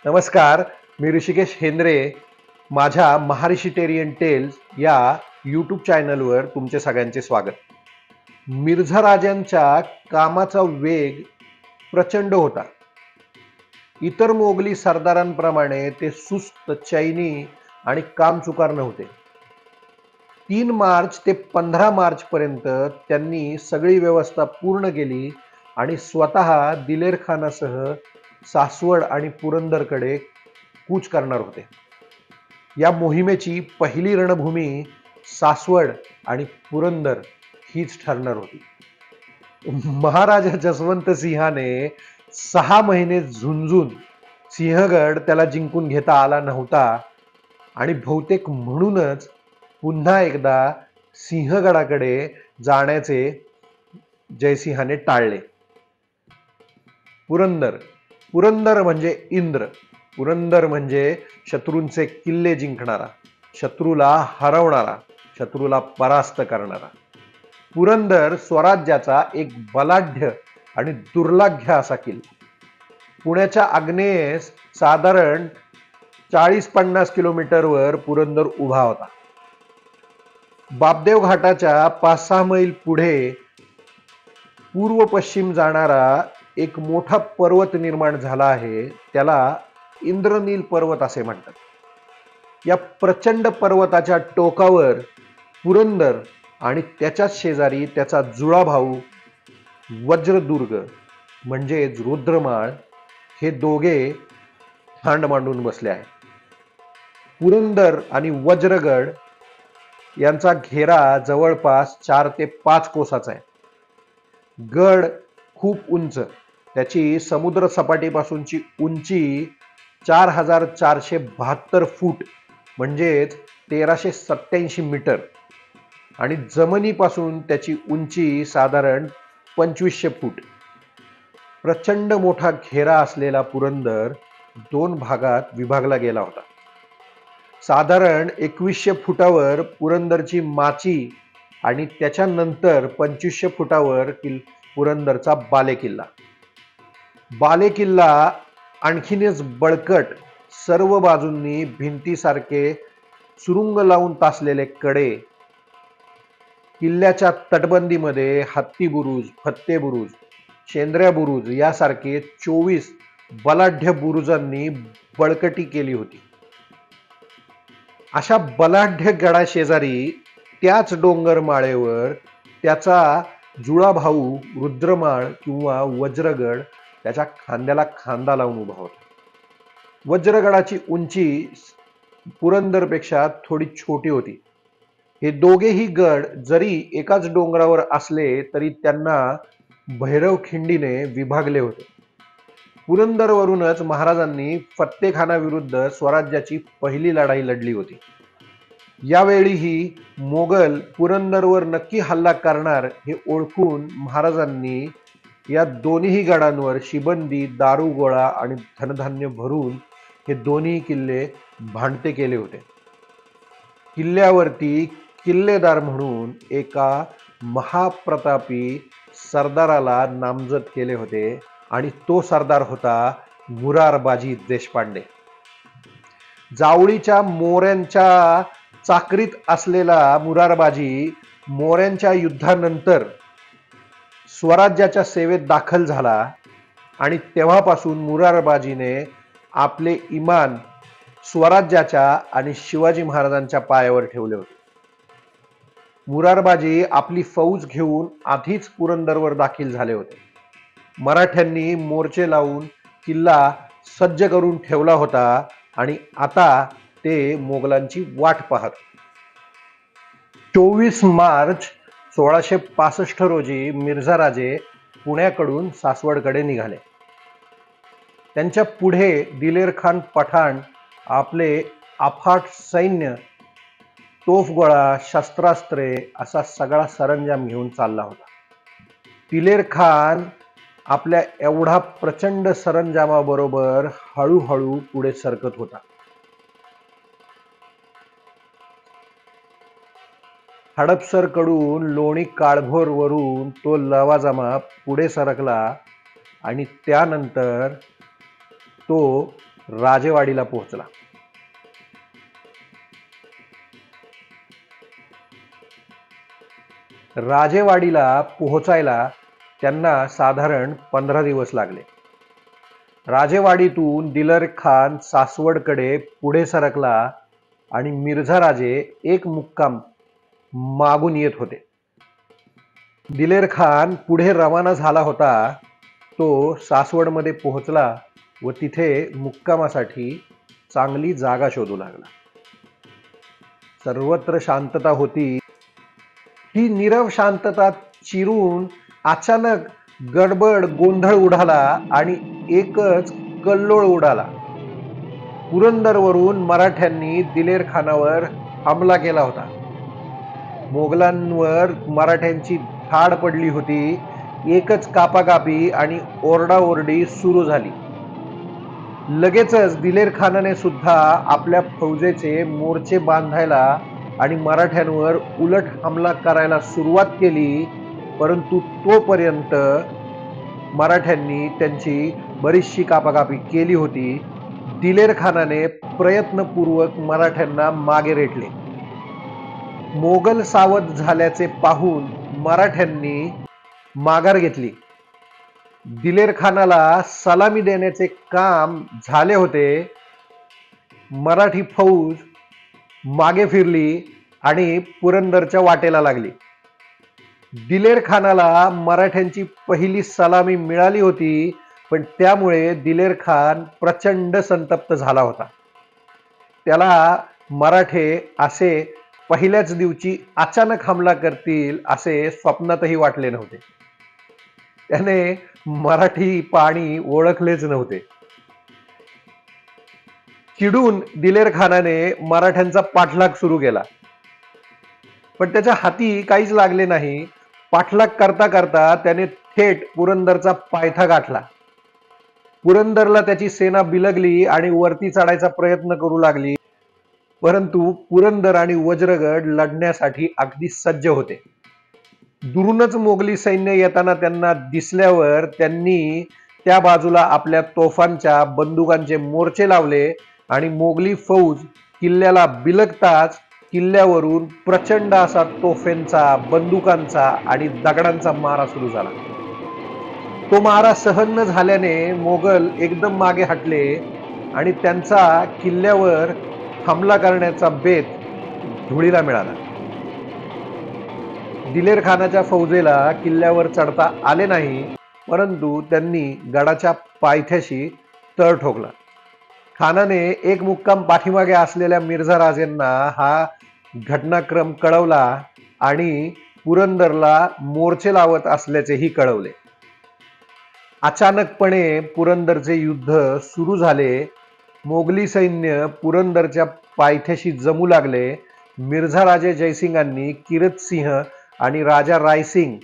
नमस्कार, मी ऋषिकेश हेंद्रे. माझ्या महाऋषिटेरियन टेल्स या यूट्यूब चॅनलवर तुमचे सगळ्यांचे स्वागत. मिर्झा राजांच्या कामाचा वेग प्रचंड होता. इतर मोगली सरदारांप्रमाणे ते सुस्त, चैनी आणि कामचुकार नव्हते. 3 मार्च ते 15 मार्च पर्यंत त्यांनी सगळी व्यवस्था पूर्ण केली आणि स्वतः दिलेर खानासह सासवड आणि पुरंदरकडे कूच करणार होते. या मोहिमेची पहिली रणभूमी सासवड आणि पुरंदर हीच ठरणार होती. महाराजा जसवंत सिंहाने 6 महिने झुंजून सिंहगड त्याला जिंकून घेता आला नव्हता आणि बहुतेक म्हणूनच पुन्हा एकदा सिंहगडाकडे जाण्याचे जयसिंहाने टाळले. पुरंदर पुरंदर म्हणजे इंद्र. पुरंदर म्हणजे शत्रूंचे किल्ले जिंकणारा, शत्रूला हरवणारा, शत्रूला परास्त करणारा. पुरंदर स्वराज्याचा एक बलाढ्य आणि दुर्लाघ्य असा किल्ला. पुण्याच्या आग्नेयेस साधारण 40-50 किलोमीटरवर पुरंदर उभा होता. बापदेव घाटाच्या 5-6 मैल पुढे पूर्व पश्चिम जाणारा एक मोठा पर्वत निर्माण झाला आहे. त्याला इंद्रनील पर्वत असे म्हणतात. या प्रचंड पर्वताच्या टोकावर पुरंदर आणि त्याच्याच शेजारी त्याचा जुळा भाऊ वज्रदुर्ग म्हणजेच रुद्रमाळ हे दोघे थांड मांडून बसले आहेत. पुरंदर आणि वज्रगड यांचा घेरा जवळपास 4 ते 5 कोसाचा आहे. गड खूप उंच, त्याची समुद्र सपाटीपासूनची उंची 4472 फूट म्हणजेच 1387 मीटर आणि जमिनीपासून त्याची उंची साधारण 2500 फूट. प्रचंड मोठा घेरा असलेला पुरंदर 2 भागात विभागला गेला होता. साधारण 2100 फुटावर पुरंदरची माची आणि त्याच्यानंतर 2500 फुटावर पुरंदरचा बालेकिल्ला. बालेकिल्ला आणखीनच बळकट, सर्व बाजूंनी भिंतीसारखे सुरुंग लावून तासलेले कडे, किल्ल्याच्या तटबंदीमध्ये हत्ती बुरुज, फत्ते बुरुज, शेंद्र्या बुरुज यासारखे 24 बलाढ्य बुरुजांनी बळकटी केली होती. अशा बलाढ्य गडाशेजारी त्याच डोंगर माळेवर त्याचा जुळा भाऊ रुद्रमाळ किंवा वज्रगड त्याच्या खांद्याला खांदा लावून उभा होता. वज्रगडाची उंची पुरंदरपेक्षा थोडी छोटी होती. हे दोघेही गड जरी एकाच डोंगरावर असले तरी त्यांना भैरवखिंडीने विभागले होते. पुरंदरवरूनच महाराजांनी फत्तेखानाविरुद्ध स्वराज्याची पहिली लढाई लढली होती. यावेळीही मोगल पुरंदरवर नक्की हल्ला करणार हे ओळखून महाराजांनी या दोन्ही गडांवर शिबंदी, दारुगोळा आणि धनधान्य भरून हे दोन्ही किल्ले भांडते केले होते. किल्ल्यावरती किल्लेदार म्हणून एका महाप्रतापी सरदाराला नामजद केले होते आणि तो सरदार होता मुरारबाजी देशपांडे. जावळीच्या मोऱ्यांच्या चाकरीत असलेला मुरारबाजी मोऱ्यांच्या युद्धानंतर स्वराज्याच्या सेवेत दाखल झाला आणि तेव्हापासून मुरारबाजीने आपले इमान स्वराज्याच्या आणि शिवाजी महाराजांच्या पायावर ठेवले होते. मुरारबाजी आपली फौज घेऊन आधीच पुरंदरवर दाखल झाले होते. मराठ्यांनी मोर्चे लावून किल्ला सज्ज करून ठेवला होता आणि आता ते मोगलांची वाट पाहत. 24 मार्च 1665 रोजी मिर्झा राजे पुण्याकडून सासवडकडे निघाले. त्यांच्या पुढे दिलेर खान पठाण आपले अफाट सैन्य, तोफगोळा, शस्त्रास्त्रे असा सगळा सरंजाम घेऊन चालला होता. दिलेर खान आपल्या एवढा प्रचंड सरंजामाबरोबर हळूहळू पुढे सरकत होता. हडपसरकडून लोणी काळभोर वरून तो लवाजमा पुढे सरकला आणि त्यानंतर तो राजेवाडीला पोहोचला. राजेवाडीला पोहोचायला त्यांना साधारण 15 दिवस लागले. राजेवाडीतून दिलेर खान सासवडकडे पुढे सरकला आणि मिर्झा राजे एक मुक्काम मागून येत होते. दिलेर खान पुढे रवाना झाला होता. तो सासवडमध्ये पोहोचला व तिथे मुक्कामासाठी चांगली जागा शोधू लागला. सर्वत्र शांतता होती. ही नीरव शांतता चिरून अचानक गडबड गोंधळ उडाला आणि एकच कल्लोळ उडाला. पुरंदरवरून मराठ्यांनी दिलेर खानावर हमला केला होता. मोगलांवर मराठ्यांची धाड पडली होती. एकच कापाकापी आणि ओरडाओरडी सुरू झाली. लगेचच दिलेर खानाने सुद्धा आपल्या फौजेचे मोर्चे बांधायला आणि मराठ्यांवर उलट हमला करायला सुरुवात केली. परंतु तोपर्यंत मराठ्यांनी त्यांची बरीचशी कापाकापी केली होती. दिलेर खानाने प्रयत्नपूर्वक मराठ्यांना मागे रेटले. मोगल सावध झाल्याचे पाहून मराठ्यांनी माघार घेतली. दिलेर खानाला सलामी देण्याचे काम झाले होते. मराठी फौज मागे फिरली आणि पुरंदरच्या वाटेला लागली. दिलेर खानाला मराठ्यांची पहिली सलामी मिळाली होती, पण त्यामुळे दिलेर खान प्रचंड संतप्त झाला होता. त्याला मराठे असे पहिल्याच दिवशी अचानक हमला करतील असे स्वप्नातही वाटले नव्हते. त्याने मराठी पाणी ओळखलेच नव्हते. चिडून दिलेर खानाने मराठ्यांचा पाठलाग सुरू केला, पण त्याच्या हाती काहीच लागले नाही. पाठलाग करता करता त्याने थेट पुरंदरचा पायथा गाठला. पुरंदरला त्याची सेना बिलगली आणि वरती चढायचा प्रयत्न करू लागली. परंतु पुरंदर आणि वज्रगड लढण्यासाठी अगदी सज्ज होते. दुरूनच मोगली सैन्य येताना त्यांना दिसल्यावर त्यांनी त्या बाजूला आपल्या तोफांच्या बंदुकांचे मोर्चे लावले आणि मोगली फौज किल्ल्याला बिलगताच किल्ल्यावरून प्रचंड असा तोफेंचा, बंदुकांचा आणि दगडांचा मारा सुरू झाला. तो मारा सहन न झाल्याने मोगल एकदम मागे हटले आणि त्यांचा किल्ल्यावर हमला करण्याचा बेत धुळीला मिळाला. दिलेर खानाच्या फौजेला किल्ल्यावर चढता आले नाही, परंतु त्यांनी गडाच्या पायथ्याशी तळ ठोकला. खानाने एक मुक्काम पाठीमागे असलेल्या मिर्झा राजेंना हा घटनाक्रम कळवला आणि पुरंदरला मोर्चे लावत असल्याचेही कळवले. अचानकपणे पुरंदरचे युद्ध सुरू झाले. मोगली सैन्य पुरंदरच्या पायथ्याशी जमू लागले. मिर्झा राजे जयसिंगांनी किरत सिंह आणि राजा रायसिंग,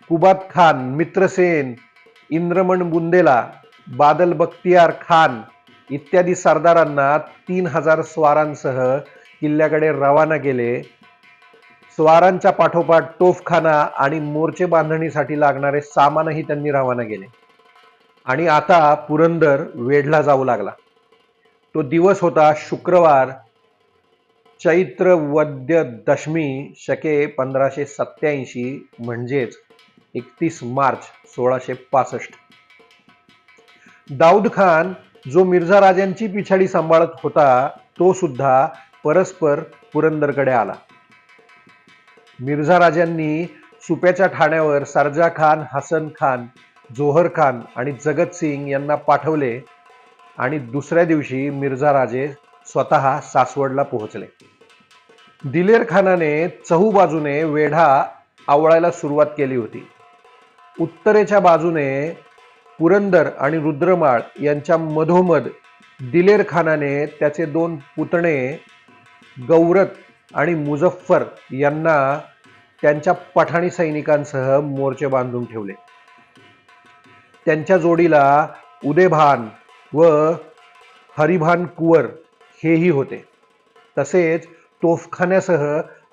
कुबात खान, मित्रसेन, इंद्रमण बुंदेला, बादल बख्तियार खान इत्यादी सरदारांना 3000 स्वारांसह किल्ल्याकडे रवाना केले. स्वारांच्या पाठोपाठ तोफखाना आणि मोर्चे बांधणीसाठी लागणारे सामानही त्यांनी रवाना केले आणि आता पुरंदर वेढला जाऊ लागला. तो दिवस होता शुक्रवार, चैत्र वद्य दशमी शके 1587, म्हणजेच 31 मार्च 1665. दाऊद खान, जो मिर्झा राजांची पिछाडी सांभाळत होता, तो सुद्धा परस्पर पुरंदरकडे आला. मिर्झा राजांनी सुप्याच्या ठाण्यावर सरजा खान, हसन खान, जोहर खान आणि जगत सिंग यांना पाठवले आणि दुसऱ्या दिवशी मिर्झा राजे स्वतः सासवडला पोहोचले. दिलेर खानाने चहूबाजूने वेढा आवळायला सुरुवात केली होती. उत्तरेच्या बाजूने पुरंदर आणि रुद्रमाळ यांच्या मधोमध दिलेर खानाने त्याचे 2 पुतणे गौरत आणि मुझफ्फर यांना त्यांच्या पठाणी सैनिकांसह मोर्चे बांधून ठेवले. त्यांच्या जोडीला उदेभान व हरिभान कुवर हेही होते. तसेच तोफखान्यासह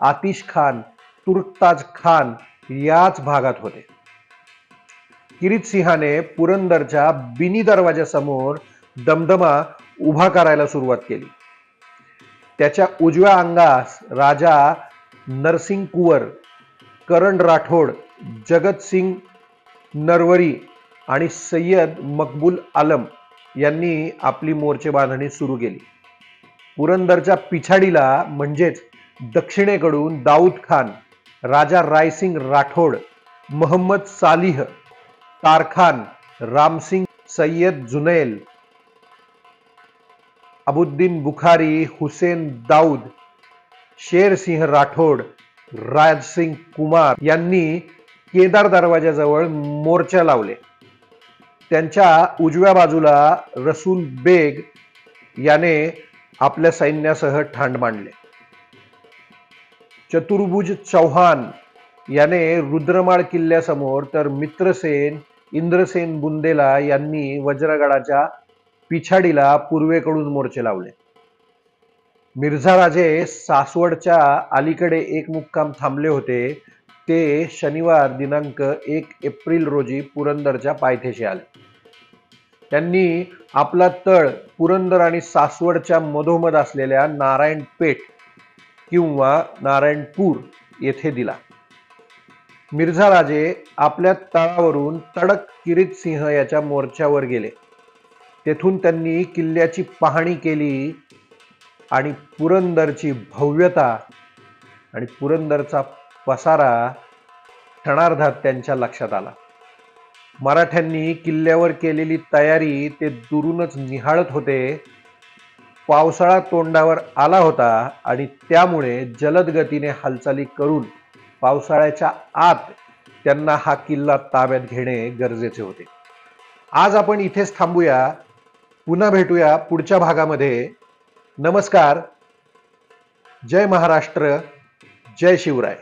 आतिश खान, तुर्कताज खान याच भागात होते. किरीत सिंहाने पुरंदरच्या बिनी दरवाजासमोर दमदमा उभा करायला सुरुवात केली. त्याच्या उजव्या अंगास राजा नरसिंग कुवर, करण राठोड, जगत सिंग नरवरी आणि सय्यद मकबूल आलम यांनी आपली मोर्चे बांधणी सुरू केली. पुरंदरच्या पिछाडीला म्हणजेच दक्षिणेकडून दाऊद खान, राजा रायसिंग राठोड, मोहम्मद सालिह, तारखान, रामसिंग, सय्यद जुनैल, अबुद्दीन बुखारी, हुसेन दाऊद, शेर सिंह राठोड, राजसिंग कुमार यांनी केदार दरवाजाजवळ मोर्चा लावले. त्यांच्या उजव्या बाजूला रसूल बेग याने आपल्या सैन्यासह ठाण मांडले. चतुर्भुज चौहान याने रुद्रमाळ किल्ल्यासमोर तर मित्रसेन इंद्रसेन बुंदेला यांनी वज्रगडाच्या पिछाडीला पूर्वेकडून मोर्चे लावले. मिर्झा राजे सासवडच्या अलीकडे एक मुक्काम थांबले होते. ते शनिवार दिनांक 1 एप्रिल रोजी पुरंदरच्या पायथ्याशी आले. त्यांनी आपला तळ पुरंदर आणि सासवडच्या मधोमध असलेल्या नारायणपेठ किंवा नारायणपूर येथे दिला. मिर्झा राजे आपल्या तळावरून तडक किरीत सिंह याच्या मोर्चावर गेले. तेथून त्यांनी किल्ल्याची पाहणी केली आणि पुरंदरची भव्यता आणि पुरंदरचा पसारा क्षणार्धात त्यांच्या लक्षात आला. मराठ्यांनी किल्ल्यावर केलेली तयारी ते दुरूनच निहाळत होते. पावसाळा तोंडावर आला होता आणि त्यामुळे जलद गतीने हालचाली करून पावसाळ्याच्या आत त्यांना हा किल्ला ताब्यात घेणे गरजेचे होते. आज आपण इथेच थांबूया. पुन्हा भेटूया पुढच्या भागामध्ये. नमस्कार. जय महाराष्ट्र. जय शिवराय.